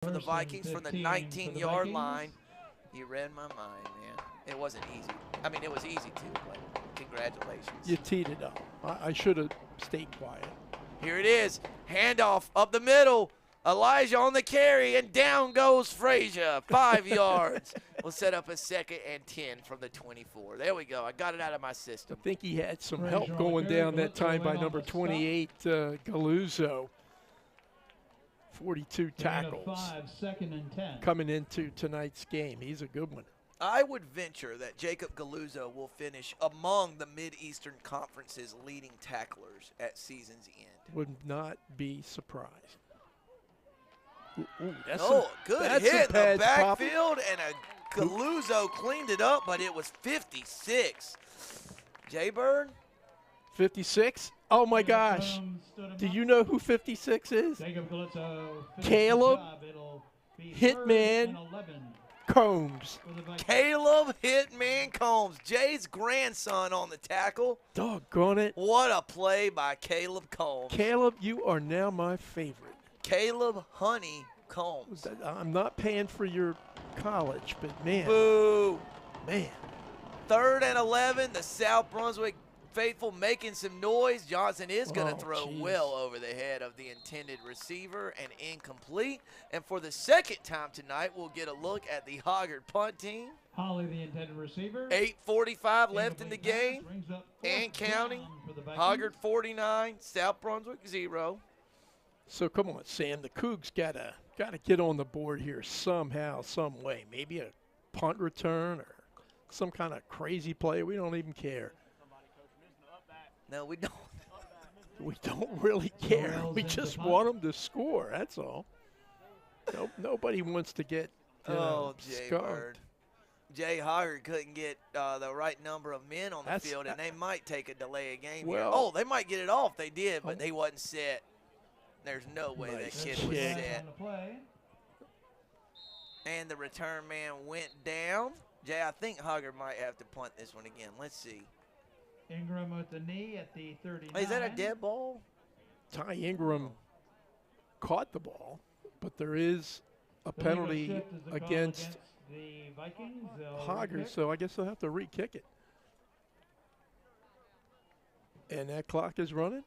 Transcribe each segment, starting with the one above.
For the Vikings from the 19-yard line. You read my mind, man. It wasn't easy. I mean, it was easy too, but congratulations. You teed it up. I should have stayed quiet. Here it is. Handoff up the middle. Elijah on the carry, and down goes Frazier. 5 yards. We'll set up a 2nd and 10 from the 24. There we go. I got it out of my system. I think he had some help going down that time by number 28, Galuzzo. 42 tackles 2nd and 10. coming into tonight's game. He's a good one. I would venture that Jacob Galuzzo will finish among the Mid-Eastern Conference's leading tacklers at season's end. Would not be surprised. Ooh, Good hit in the backfield, and a Galuzzo cleaned it up, but it was 56. Jay-Bird? 56? Oh, my gosh. Do you know who 56 is? Caleb Hitman Combs. Caleb Hitman Combs, Jay's grandson on the tackle. Doggone it. What a play by Caleb Combs. Caleb, you are now my favorite. Caleb Honey Combs. I'm not paying for your college, but man. Boo. Man. 3rd and 11, the South Brunswick faithful making some noise. Johnson is going to throw well over the head of the intended receiver and incomplete. And for the second time tonight, we'll get a look at the Hoggard punt team. Holly, the intended receiver. 8:45 left in the game and counting. Hoggard 49, South Brunswick 0. So come on, Sam. The Cougs gotta get on the board here somehow, some way. Maybe a punt return or some kind of crazy play. We don't even care. No, we don't. We don't really care. We just want them to score. That's all. Nobody wants to get Jay-Bird. Jay Hoggard couldn't get the right number of men on the field, and they might take a delay of game here. Oh, they might get it off. They did, but they wasn't set. There's no way that kid was set. And the return man went down. Jay, I think Hoggard might have to punt this one again. Let's see. Ingram with the knee at the 39. Is that a dead ball? Ty Ingram caught the ball, but there is a penalty against the Vikings. Hoggard, so I guess they'll have to re-kick it. And that clock is running.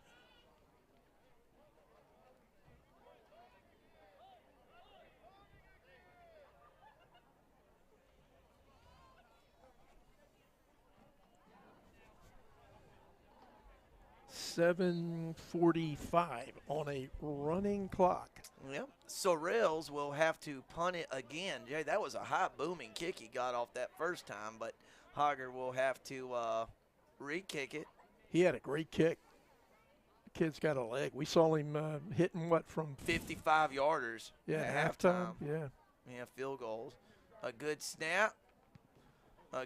.7:45 on a running clock. Yep. Sorrells will have to punt it again. Jay, that was a high booming kick he got off that first time, but Hoggard will have to re-kick it. He had a great kick. The kid's got a leg. We saw him hitting what from 55-yarders. Yeah, at halftime. Yeah. Yeah, field goals. A good snap. A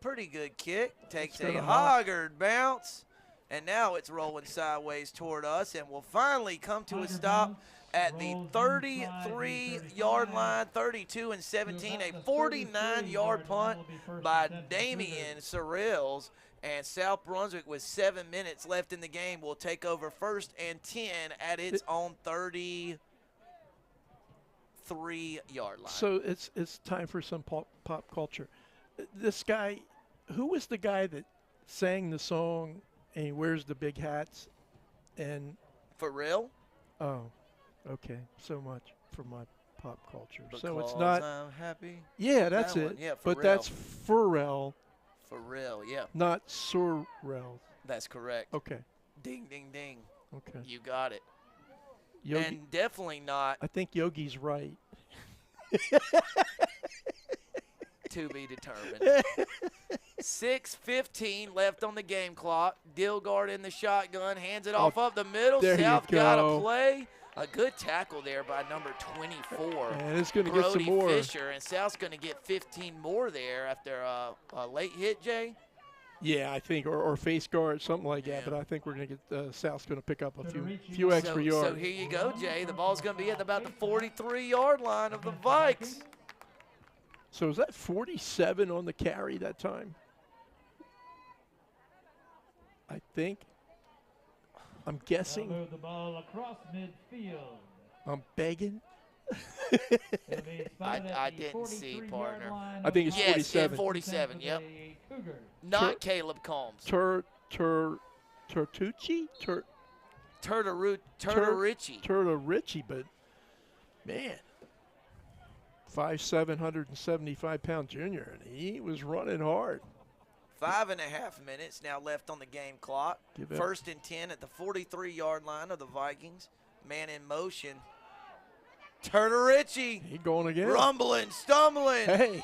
pretty good kick. Takes a Hoggard bounce. And now it's rolling sideways toward us, and we'll finally come to a stop at the 33-yard line, 32 and 17, a 49-yard punt by Damian Sorrells. And South Brunswick, with 7 minutes left in the game, will take over 1st and 10 at its own 33-yard line. So it's time for some pop culture. This guy, who was the guy that sang the song? And he wears the big hats, and for real? Oh, okay. So much for my pop culture. Because so it's not. I'm happy. Yeah, that's it. Yeah, but that's Pharrell. For real, yeah. Not Sorrell. That's correct. Okay. Ding, ding, ding. Okay. You got it. Yogi, and definitely not. I think Yogi's right. To be determined. 6:15 left on the game clock. Dilgard in the shotgun, hands it off up the middle. South got a play. A good tackle there by number 24. And it's going to get some more. Brody Fisher, and South's going to get 15 more there after a late hit, Jay. Yeah, I think, or face guard, something like that. But I think we're going to get South's going to pick up a few extra yards. So here you go, Jay. The ball's going to be at about the 43-yard line of the Vikes. So is that 47 on the carry that time? I think. I'm guessing. Move the ball across midfield. I'm begging. It'll be spotted I at the didn't see, 43-yard partner. line I think of it's Yes, Hoggard. 47, For yep. the Cougars. Not Caleb Combs. Turtucci? Turtarici. Turtarici, but man, 5'7", 175-pound junior, and he was running hard. 5.5 minutes now left on the game clock. Give it- 1st and 10 at the 43-yard line of the Vikings. Man in motion. Turtarici He going again. rumbling, stumbling. Hey,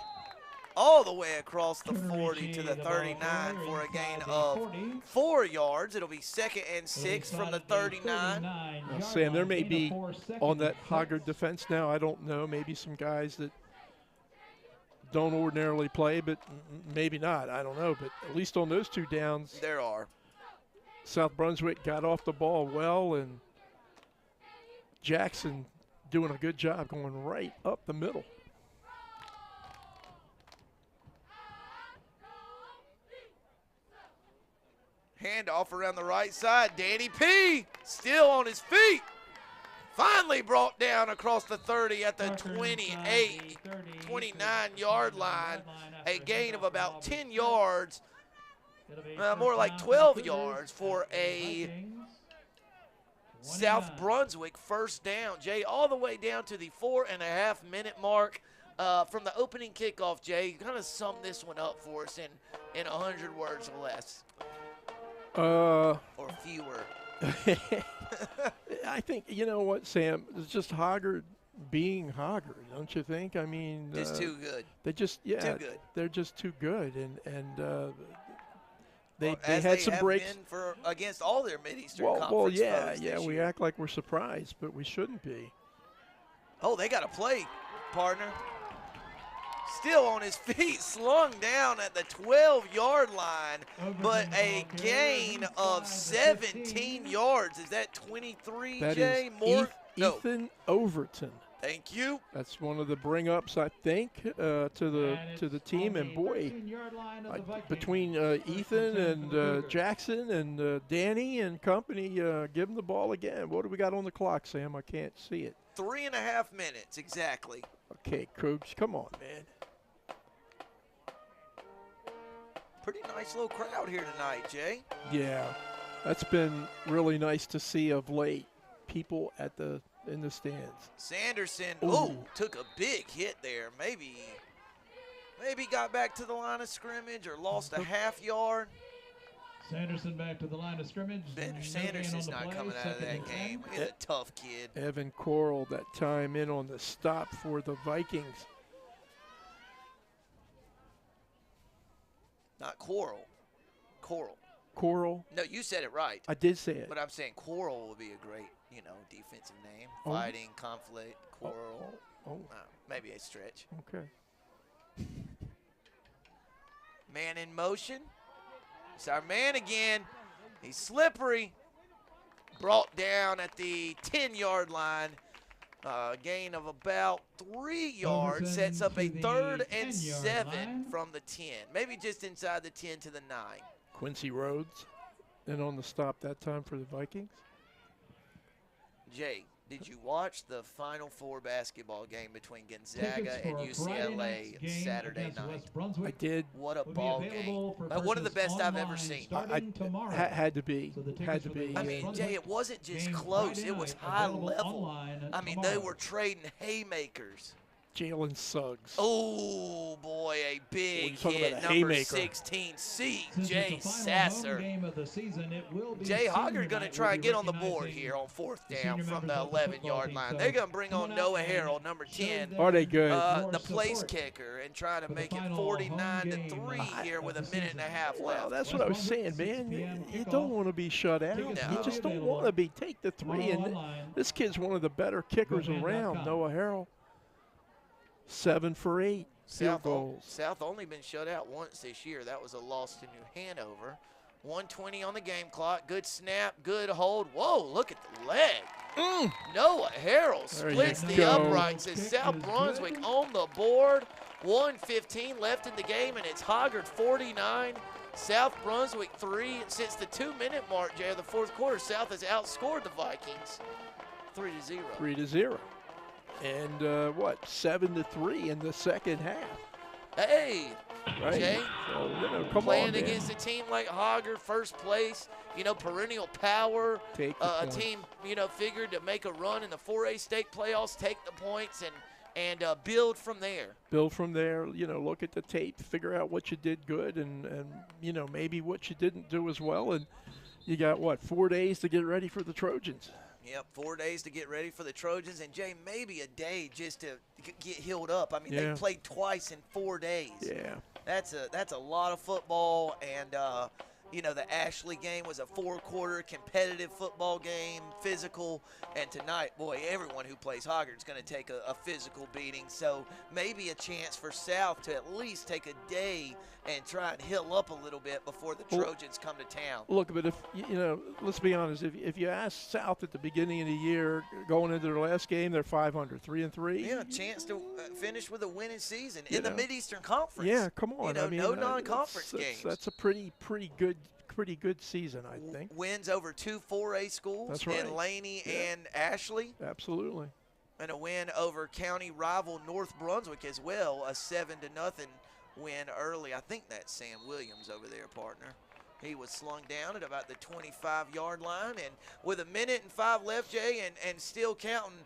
All the way across the 40 Turtarici, to the ball 39 carrier for a inside gain the of 40. 4 yards. It'll be 2nd and 6 It'll be from the spotted at 39. 39-yard Sam, there line, may gain of be 4, 2nd on that and Hoggard 6. defense now, I don't know, maybe some guys that don't ordinarily play, but maybe not. I don't know. But at least on those 2 downs, There are. South Brunswick got off the ball well, and Jackson doing a good job going right up the middle. Handoff around the right side. Danny P. still on his feet. Finally brought down across the 30 at the Tucker 28, inside the 30, 29-yard line. A after gain of handoff about ball 10 be yards, It'll be more first like down for 12 the Cougars yards for after the a Vikings. South 29. Brunswick first down. Jay, all the way down to the 4.5-minute mark from the opening kickoff. Jay, kind of sum this one up for us in 100 words or less. Or fewer. I think, you know what, Sam, it's just Hoggard being Hoggard, don't you think? I mean, Just too good. they just, yeah, Too good. they're just too good, and they Or they as had some have breaks. been for against all their Mid-Eastern Well, Conference yeah, foes yeah, this we year. act like we're surprised, but we shouldn't be. Oh, they got a play, partner. Still on his feet, slung down at the 12-yard line, but a gain of 17 yards. Is that 23, That Jay? is More? No. Ethan Overton. Thank you. That's one of the bring-ups, I think, to the team. And boy, between Ethan and Jackson and Danny and company, give them the ball again. What do we got on the clock, Sam? I can't see it. 3.5 minutes, exactly. Okay, Cougs, come on, man. Pretty nice little crowd here tonight, Jay. Yeah, that's been really nice to see of late. People in the stands. Sanderson, Ooh. took a big hit there. Maybe got back to the line of scrimmage or lost a half yard. Sanderson back to the line of scrimmage. Bender No gain Sanderson's on the not play, coming out of 2nd that and 10. game. He's a tough kid. Evan Coral that time in on the stop for the Vikings. Not Coral. Coral. Coral, No, you said it right. I did say it. But I'm saying Coral would be a great, defensive name. Oh. Fighting, conflict, Coral. Oh, Maybe a stretch. okay. Man in motion. It's our man again. He's slippery. Brought down at the 10-yard line. Gain of about 3 yards. Overton Sets up a to the 3rd and 10-yard 7 line. from the 10. Maybe just inside the 10 to the 9. Quincy Rhodes, and on the stop that time for the Vikings. Jay, did you watch the Final Four basketball game between Tickets Gonzaga for and a Friday UCLA night's game Saturday against night? West Brunswick I did. What a will be ball available game. for One of the purchase best I've ever online seen. starting tomorrow. Had to be. So the tickets Had to for the be. I West mean, Brunswick Jay, it wasn't just game close. Friday It was night, high available level. online I mean, they tomorrow. were trading haymakers. Jalen Suggs. Oh, boy, a big you talking hit. about a Number haymaker. 16, C. Since Jay it's the final Sasser. home game of the season, it will be Jay senior Hoggard going to night. try We'll and be get on the board recognizing here on 4th the down senior from members the of the football 11-yard team. line. So They're going to bring come on out Noah and Harrell, number show 10. them Are they good? your The place support. kicker, and trying to For the make it final 49 to home 3 game here of with the a minute and a season. half Well, left. that's West what I was Brunswick, saying, 6 man. p.m. You kickoff. don't want to be shut out. Tickets No. You will just be don't available want to be take the 3. tomorrow And online. this kid's one of the better kickers GoBand.com. around, Noah Harrell. 7 for 8 field goals. South only been shut out once this year. That was a loss to New Hanover. 1:20 on the game clock. Good snap, good hold. Whoa, look at the leg. Noah Harrell There you splits the go. uprights as Kick South is Brunswick good. on the board. 1:15 left in the game, and it's Hoggard 49, South Brunswick 3. And since the 2-minute mark, Jay, of the 4th quarter, South has outscored the Vikings 3-0. 3-0. And what, 7-3 in the second half. Hey, Right. Jay, So, you know, come playing on, man. against a team like Hoggard, first place, you know, perennial power, Take the a point. team, you know, figured to make a run in the 4A state playoffs, take the points, and build from there. Build from there, you know, look at the tape, figure out what you did good and you know, maybe what you didn't do as well. And you got, what, 4 days to get ready for the Trojans. Yep, 4 days to get ready for the Trojans, and Jay, maybe a day just to get healed up. I mean, Yeah. they played twice in 4 days. Yeah. That's a lot of football, and you know, the Ashley game was a 4-quarter competitive football game, physical, and tonight, boy, everyone who plays Hoggard is going to take a physical beating. So maybe a chance for South to at least take a day and try and heal up a little bit before the Trojans come to town. Look, but if, you know, let's be honest, if you ask South at the beginning of the year, going into their last game, they're 500, 3-3. Yeah, a chance to finish with a winning season You in the know. Mid-Eastern Conference. Yeah, come on. You know, I mean, no non-conference that's- games. That's a pretty good season, I think. Wins over 2 4A schools That's right. in Laney Yeah. and Ashley. Absolutely. And a win over county rival North Brunswick as well, a 7-0 win early. I think that's Sam Williams over there, partner. He was slung down at about the 25-yard line. And with 1:05 left, Jay, and still counting,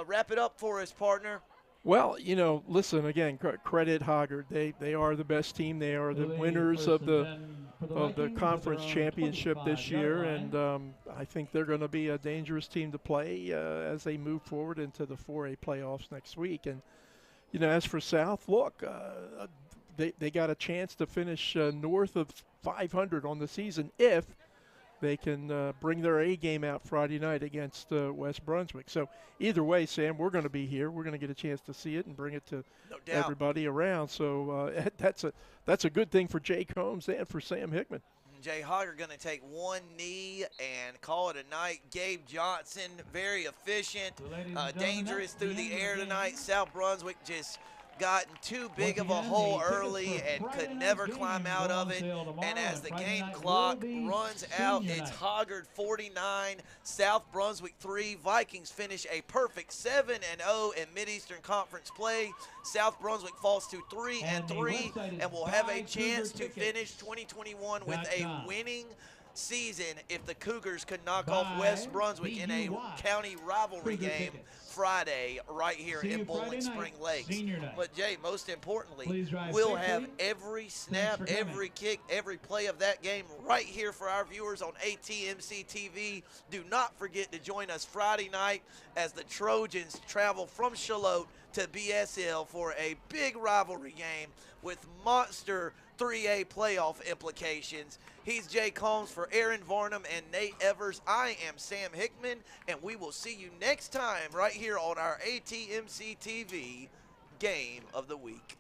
wrap it up for us, partner. Well, you know, listen, again, credit Hoggard. They are the best team. They are the winners of the conference championship this year, and I think they're going to be a dangerous team to play as they move forward into the 4A playoffs next week. And, you know, as for South, look, they got a chance to finish north of 500 on the season if they can bring their A game out Friday night against West Brunswick. So either way, Sam, we're going to be here. We're going to get a chance to see it and bring it to everybody around. So that's a good thing for Jay Combs and for Sam Hickman. Jay Hoggard going to take one knee and call it a night. Gabe Johnson, very efficient, dangerous through the air tonight. South Brunswick just gotten too big of a hole early and could never climb out of it. And as the game clock runs out, it's Hoggard 49, South Brunswick 3. Vikings finish a perfect 7-0 in Mid-Eastern Conference play. South Brunswick falls to 3-3 and will have a chance to finish 2021 with a winning season if the Cougars could knock off West Brunswick in a county rivalry game Friday right here in Bowling Spring Lakes. But Jay, most importantly, we'll have every snap, every kick, every play of that game right here for our viewers on ATMC TV. Do not forget to join us Friday night as the Trojans travel from Charlotte to BSL for a big rivalry game with monster 3A playoff implications. He's Jay Combs for Aaron Varnum and Nate Evers. I am Sam Hickman, and we will see you next time right here on our ATMC TV Game of the Week.